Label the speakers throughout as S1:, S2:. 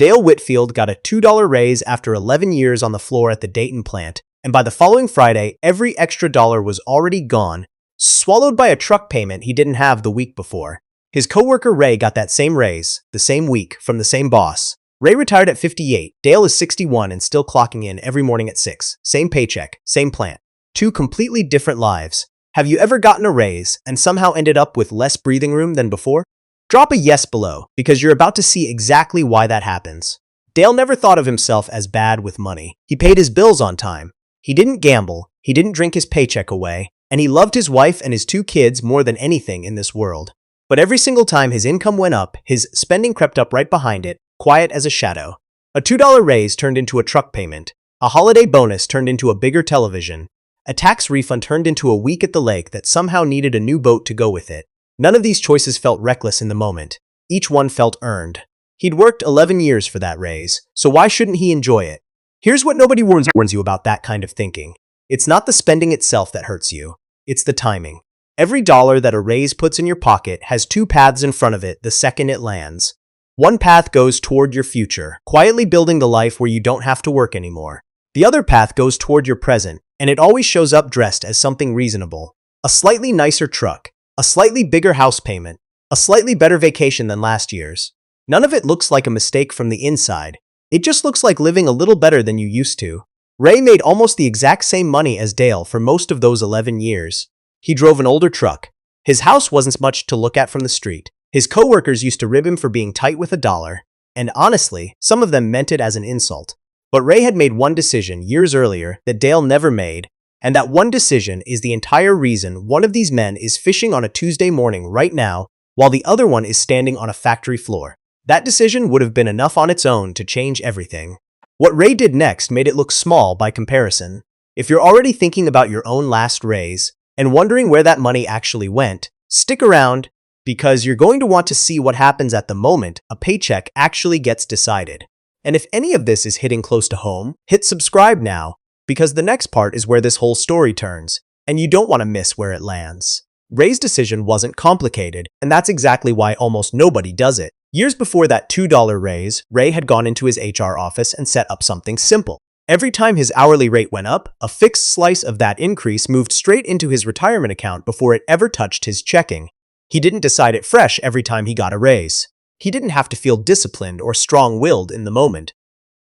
S1: Dale Whitfield got a $2 raise after 11 years on the floor at the Dayton plant, and by the following Friday, every extra dollar was already gone, swallowed by a truck payment he didn't have the week before. His coworker Ray got that same raise, the same week, from the same boss. Ray retired at 58, Dale is 61 and still clocking in every morning at 6. Same paycheck, same plant. Two completely different lives. Have you ever gotten a raise and somehow ended up with less breathing room than before? Drop a yes below, because you're about to see exactly why that happens. Dale never thought of himself as bad with money. He paid his bills on time. He didn't gamble, he didn't drink his paycheck away, and he loved his wife and his 2 kids more than anything in this world. But every single time his income went up, his spending crept up right behind it, quiet as a shadow. A $2 raise turned into a truck payment. A holiday bonus turned into a bigger television. A tax refund turned into a week at the lake that somehow needed a new boat to go with it. None of these choices felt reckless in the moment. Each one felt earned. He'd worked 11 years for that raise, so why shouldn't he enjoy it? Here's what nobody warns you about that kind of thinking. It's not the spending itself that hurts you. It's the timing. Every dollar that a raise puts in your pocket has 2 paths in front of it the second it lands. One path goes toward your future, quietly building the life where you don't have to work anymore. The other path goes toward your present, and it always shows up dressed as something reasonable. A slightly nicer truck, a slightly bigger house payment, a slightly better vacation than last year's. None of it looks like a mistake from the inside. It just looks like living a little better than you used to. Ray made almost the exact same money as Dale for most of those 11 years. He drove an older truck. His house wasn't much to look at from the street. His coworkers used to rib him for being tight with $1, and honestly, some of them meant it as an insult. But Ray had made one decision years earlier that Dale never made, and that one decision is the entire reason one of these men is fishing on a Tuesday morning right now, while the other one is standing on a factory floor. That decision would have been enough on its own to change everything. What Ray did next made it look small by comparison. If you're already thinking about your own last raise and wondering where that money actually went, stick around, because you're going to want to see what happens at the moment a paycheck actually gets decided. And if any of this is hitting close to home, hit subscribe now, because the next part is where this whole story turns, and you don't want to miss where it lands. Ray's decision wasn't complicated, and that's exactly why almost nobody does it. Years before that $2 raise, Ray had gone into his HR office and set up something simple. Every time his hourly rate went up, a fixed slice of that increase moved straight into his retirement account before it ever touched his checking. He didn't decide it fresh every time he got a raise. He didn't have to feel disciplined or strong-willed in the moment.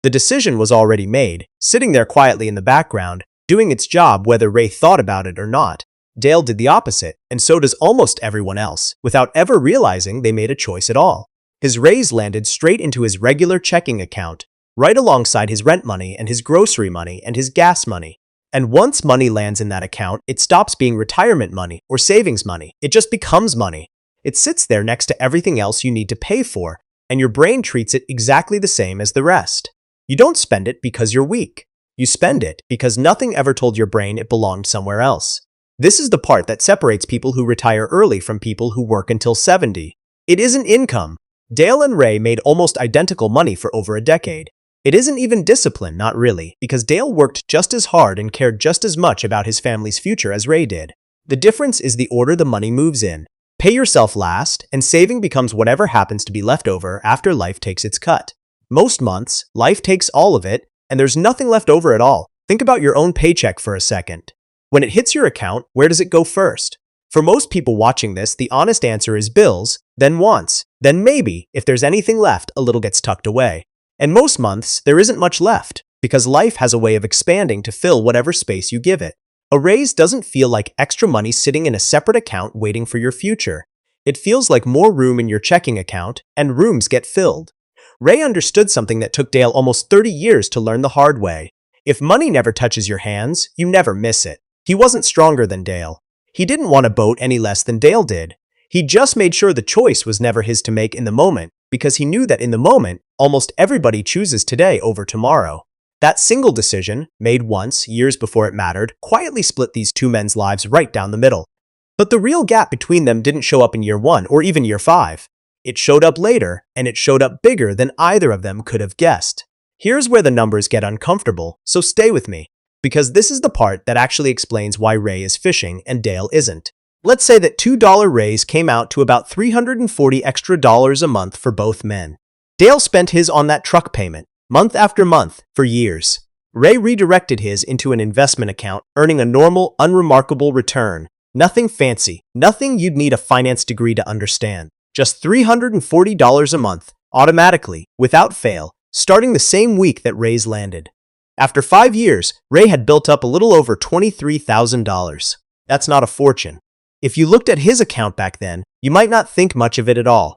S1: The decision was already made, sitting there quietly in the background, doing its job whether Ray thought about it or not. Dale did the opposite, and so does almost everyone else, without ever realizing they made a choice at all. His raise landed straight into his regular checking account, right alongside his rent money and his grocery money and his gas money. And once money lands in that account, it stops being retirement money or savings money. It just becomes money. It sits there next to everything else you need to pay for, and your brain treats it exactly the same as the rest. You don't spend it because you're weak. You spend it because nothing ever told your brain it belonged somewhere else. This is the part that separates people who retire early from people who work until 70. It isn't income. Dale and Ray made almost identical money for over a decade. It isn't even discipline, not really, because Dale worked just as hard and cared just as much about his family's future as Ray did. The difference is the order the money moves in. Pay yourself last, and saving becomes whatever happens to be left over after life takes its cut. Most months, life takes all of it, and there's nothing left over at all. Think about your own paycheck for a second. When it hits your account, where does it go first? For most people watching this, the honest answer is bills, then wants, then maybe, if there's anything left, a little gets tucked away. And most months, there isn't much left, because life has a way of expanding to fill whatever space you give it. A raise doesn't feel like extra money sitting in a separate account waiting for your future. It feels like more room in your checking account, and rooms get filled. Ray understood something that took Dale almost 30 years to learn the hard way. If money never touches your hands, you never miss it. He wasn't stronger than Dale. He didn't want a boat any less than Dale did. He just made sure the choice was never his to make in the moment, because he knew that in the moment, almost everybody chooses today over tomorrow. That single decision, made once, years before it mattered, quietly split these two men's lives right down the middle. But the real gap between them didn't show up in year 1 or even year 5. It showed up later, and it showed up bigger than either of them could have guessed. Here's where the numbers get uncomfortable, so stay with me, because this is the part that actually explains why Ray is fishing and Dale isn't. Let's say that $2 raise came out to about $340 extra a month for both men. Dale spent his on that truck payment, month after month, for years. Ray redirected his into an investment account, earning a normal, unremarkable return. Nothing fancy, nothing you'd need a finance degree to understand. Just $340 a month, automatically, without fail, starting the same week that Ray's landed. After 5 years, Ray had built up a little over $23,000. That's not a fortune. If you looked at his account back then, you might not think much of it at all.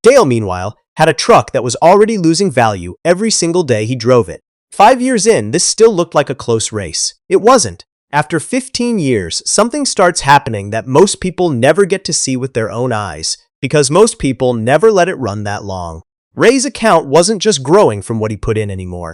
S1: Dale, meanwhile, had a truck that was already losing value every single day he drove it. 5 years in, this still looked like a close race. It wasn't. After 15 years, something starts happening that most people never get to see with their own eyes, because most people never let it run that long. Ray's account wasn't just growing from what he put in anymore.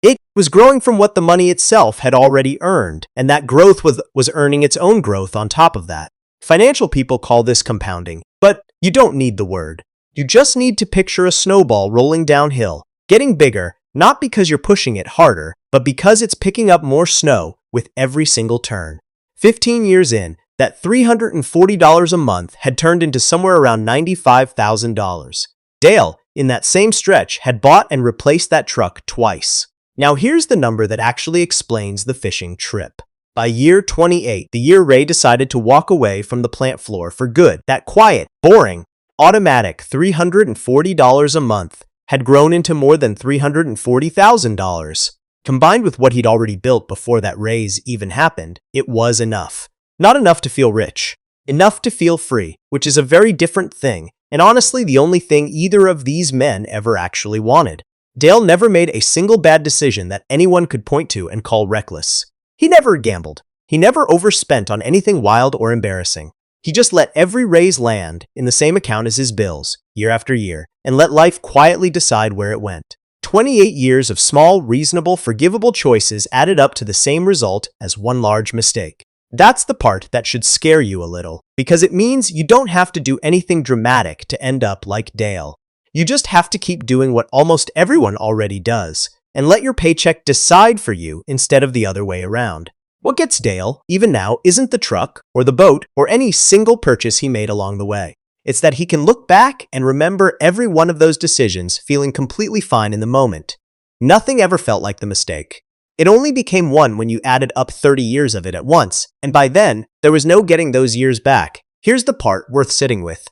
S1: It was growing from what the money itself had already earned, and that growth was earning its own growth on top of that. Financial people call this compounding, but you don't need the word. You just need to picture a snowball rolling downhill, getting bigger, not because you're pushing it harder, but because it's picking up more snow with every single turn. 15 years in, that $340 a month had turned into somewhere around $95,000. Dale, in that same stretch, had bought and replaced that truck twice. Now here's the number that actually explains the fishing trip. By year 28, the year Ray decided to walk away from the plant floor for good, that quiet, boring, automatic $340 a month had grown into more than $340,000. Combined with what he'd already built before that raise even happened, it was enough. Not enough to feel rich. Enough to feel free, which is a very different thing, and honestly the only thing either of these men ever actually wanted. Dale never made a single bad decision that anyone could point to and call reckless. He never gambled. He never overspent on anything wild or embarrassing. He just let every raise land in the same account as his bills, year after year, and let life quietly decide where it went. 28 years of small, reasonable, forgivable choices added up to the same result as one large mistake. That's the part that should scare you a little, because it means you don't have to do anything dramatic to end up like Dale. You just have to keep doing what almost everyone already does, and let your paycheck decide for you instead of the other way around. What gets Dale, even now, isn't the truck, or the boat, or any single purchase he made along the way. It's that he can look back and remember every one of those decisions feeling completely fine in the moment. Nothing ever felt like the mistake. It only became one when you added up 30 years of it at once, and by then, there was no getting those years back. Here's the part worth sitting with.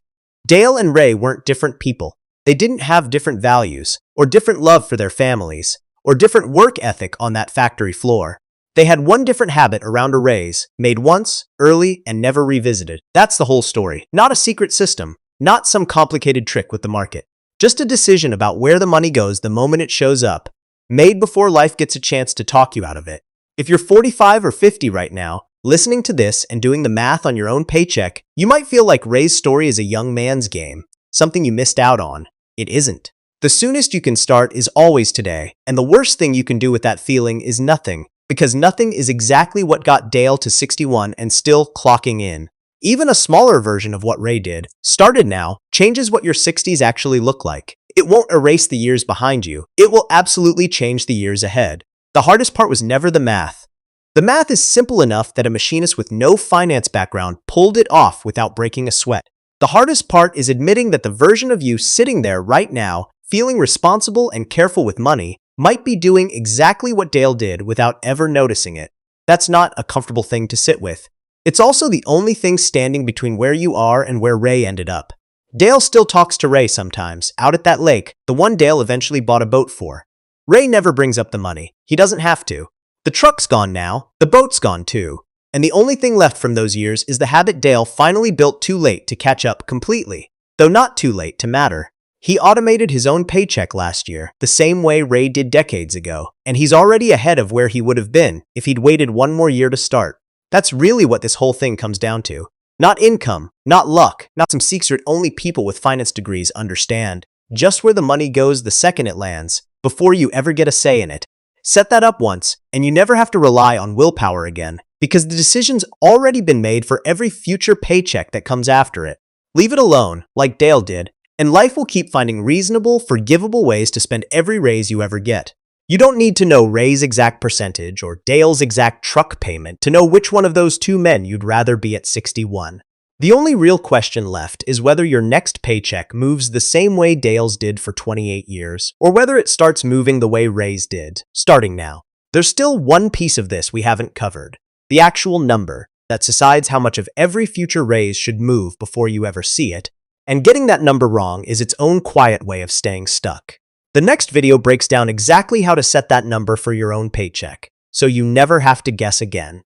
S1: Dale and Ray weren't different people. They didn't have different values, or different love for their families, or different work ethic on that factory floor. They had one different habit around a raise, made once, early, and never revisited. That's the whole story. Not a secret system, not some complicated trick with the market. Just a decision about where the money goes the moment it shows up, made before life gets a chance to talk you out of it. If you're 45 or 50 right now, listening to this and doing the math on your own paycheck, you might feel like Ray's story is a young man's game, something you missed out on. It isn't. The soonest you can start is always today, and the worst thing you can do with that feeling is nothing, because nothing is exactly what got Dale to 61 and still clocking in. Even a smaller version of what Ray did, started now, changes what your 60s actually look like. It won't erase the years behind you. It will absolutely change the years ahead. The hardest part was never the math. The math is simple enough that a machinist with no finance background pulled it off without breaking a sweat. The hardest part is admitting that the version of you sitting there right now, feeling responsible and careful with money, might be doing exactly what Dale did without ever noticing it. That's not a comfortable thing to sit with. It's also the only thing standing between where you are and where Ray ended up. Dale still talks to Ray sometimes, out at that lake, the one Dale eventually bought a boat for. Ray never brings up the money. He doesn't have to. The truck's gone now. The boat's gone too. And the only thing left from those years is the habit Dale finally built too late to catch up completely, though not too late to matter. He automated his own paycheck last year, the same way Ray did decades ago, and he's already ahead of where he would have been if he'd waited one more year to start. That's really what this whole thing comes down to. Not income, not luck, not some secret only people with finance degrees understand. Just where the money goes the second it lands, before you ever get a say in it. Set that up once, and you never have to rely on willpower again, because the decision's already been made for every future paycheck that comes after it. Leave it alone, like Dale did, and life will keep finding reasonable, forgivable ways to spend every raise you ever get. You don't need to know Ray's exact percentage or Dale's exact truck payment to know which one of those two men you'd rather be at 61. The only real question left is whether your next paycheck moves the same way Dale's did for 28 years, or whether it starts moving the way Ray's did, starting now. There's still one piece of this we haven't covered, the actual number that decides how much of every future raise should move before you ever see it, and getting that number wrong is its own quiet way of staying stuck. The next video breaks down exactly how to set that number for your own paycheck, so you never have to guess again.